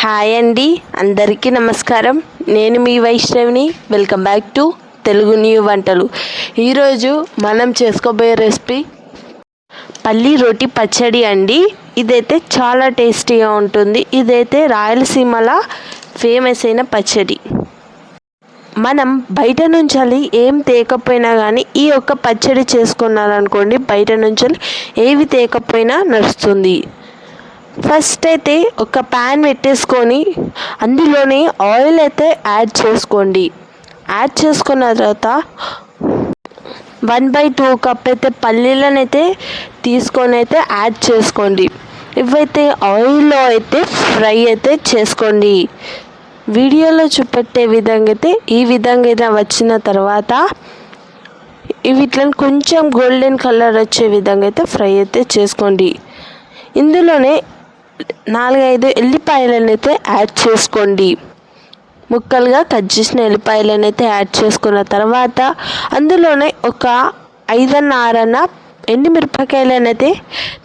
Hi అండి, అందరికీ నమస్కారం. నేను మీ వైష్ణవిని. Welcome back to Telugu new వంటలు. ఈరోజు మనం చేసుకోబోయే రెసిపీ పల్లి రోటి పచ్చడి అండి. ఇదైతే చాలా టేస్టీగా ఉంటుంది. ఇదైతే రాయలసీమల ఫేమస్ అయిన పచ్చడి. మనం బయట నుంచి ఏం తేకపోయినా కానీ ఈ ఒక్క పచ్చడి చేసుకున్నారనుకోండి, బయట నుంచి ఏవి తేకపోయినా నడుస్తుంది. ఫస్ట్ అయితే ఒక ప్యాన్ పెట్టేసుకొని అందులోని ఆయిల్ అయితే యాడ్ చేసుకోండి. యాడ్ చేసుకున్న తర్వాత 1/2 కప్ అయితే పల్లీలను అయితే తీసుకొని అయితే యాడ్ చేసుకోండి. ఇవైతే ఆయిల్లో అయితే ఫ్రై అయితే చేసుకోండి. వీడియోలో చూపెట్టే విధంగా అయితే ఈ విధంగా అయితే వచ్చిన తర్వాత వీటిని కొంచెం గోల్డెన్ కలర్ వచ్చే విధంగా అయితే ఫ్రై అయితే చేసుకోండి. ఇందులోనే 4-5 ఎల్లిపాయలను అయితే యాడ్ చేసుకోండి. ముక్కలుగా కట్ చేసిన ఎల్లిపాయలను అయితే యాడ్ చేసుకున్న తర్వాత అందులోనే ఒక 5-6 ఎండుమిరపకాయలను అయితే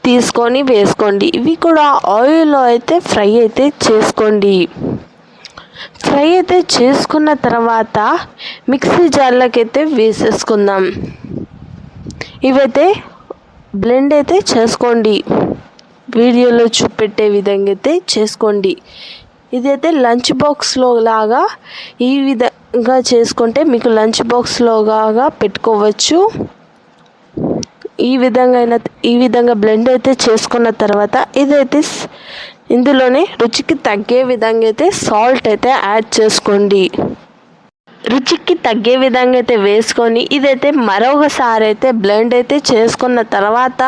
తీసుకొని వేసుకోండి. ఇవి కూడా ఆయిల్లో అయితే ఫ్రై అయితే చేసుకోండి. ఫ్రై అయితే చేసుకున్న తర్వాత మిక్సీ జార్లోకి అయితే వేసేసుకుందాం. ఇవైతే బ్లెండ్ అయితే చేసుకోండి. వీడియోలో చూపెట్టే విధంగా అయితే చేసుకోండి. ఇదైతే లంచ్ బాక్స్లో లాగా ఈ విధంగా చేసుకుంటే మీకు లంచ్ బాక్స్లో లాగా పెట్టుకోవచ్చు. ఈ విధంగా బ్లెండ్ అయితే చేసుకున్న తర్వాత ఇదైతే ఇందులోనే రుచికి తగ్గే విధంగా అయితే సాల్ట్ అయితే యాడ్ చేసుకోండి. రుచికి తగ్గే విధంగా అయితే వేసుకొని ఇదైతే మరొకసారి అయితే బ్లెండ్ అయితే చేసుకున్న తర్వాత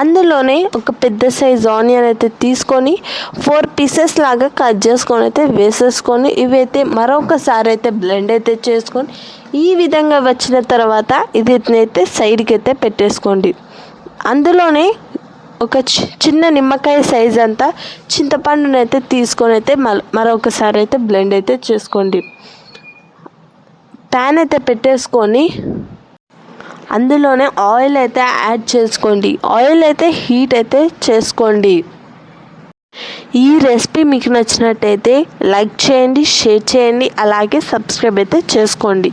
అందులోనే ఒక పెద్ద సైజ్ ఆనియన్ అయితే తీసుకొని 4 పీసెస్ లాగా కట్ చేసుకొని అయితే వేసేసుకొని ఇవైతే మరొకసారి అయితే బ్లెండ్ అయితే చేసుకొని ఈ విధంగా వచ్చిన తర్వాత ఇదైతే సైడ్కి అయితే పెట్టేసుకోండి. అందులోనే ఒక చిన్న నిమ్మకాయ సైజ్ అంతా చింతపండుని అయితే తీసుకొని అయితే మరొకసారి అయితే బ్లెండ్ అయితే చేసుకోండి. ప్యాన్ అయితే పెట్టేసుకొని అందులోనే ఆయిల్ అయితే యాడ్ చేసుకోండి. ఆయిల్ అయితే హీట్ అయితే చేసుకోండి. ఈ రెసిపీ మీకు నచ్చినట్టయితే లైక్ చేయండి, షేర్ చేయండి, అలాగే సబ్స్క్రైబ్ అయితే చేసుకోండి.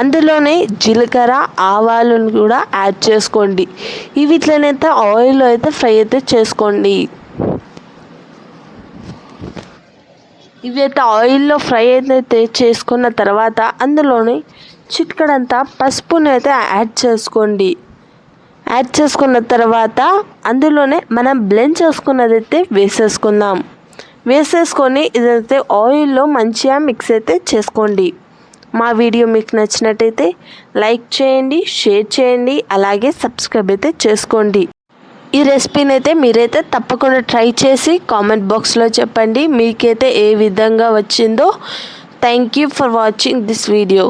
అందులోనే జీలకర్ర ఆవాలను కూడా యాడ్ చేసుకోండి. వీటినైతే ఆయిల్లో అయితే ఫ్రై అయితే చేసుకోండి. ఇవైతే ఆయిల్లో ఫ్రై అయితే చేసుకున్న తర్వాత అందులోని చిటికెడంతా పసుపుని అయితే యాడ్ చేసుకోండి. యాడ్ చేసుకున్న తర్వాత అందులోనే మనం బ్లెండ్ చేసుకున్నది అయితే వేసేసుకొని ఇదైతే ఆయిల్లో మంచిగా మిక్స్ అయితే చేసుకోండి. మా వీడియో మీకు నచ్చినట్టయితే లైక్ చేయండి, షేర్ చేయండి, అలాగే సబ్స్క్రైబ్ అయితే చేసుకోండి. ఈ రెసిపీని అయితే మీరైతే తప్పకుండా ట్రై చేసి కామెంట్ బాక్స్లో చెప్పండి మీకైతే ఏ విధంగా వచ్చిందో. Thank you for watching this video.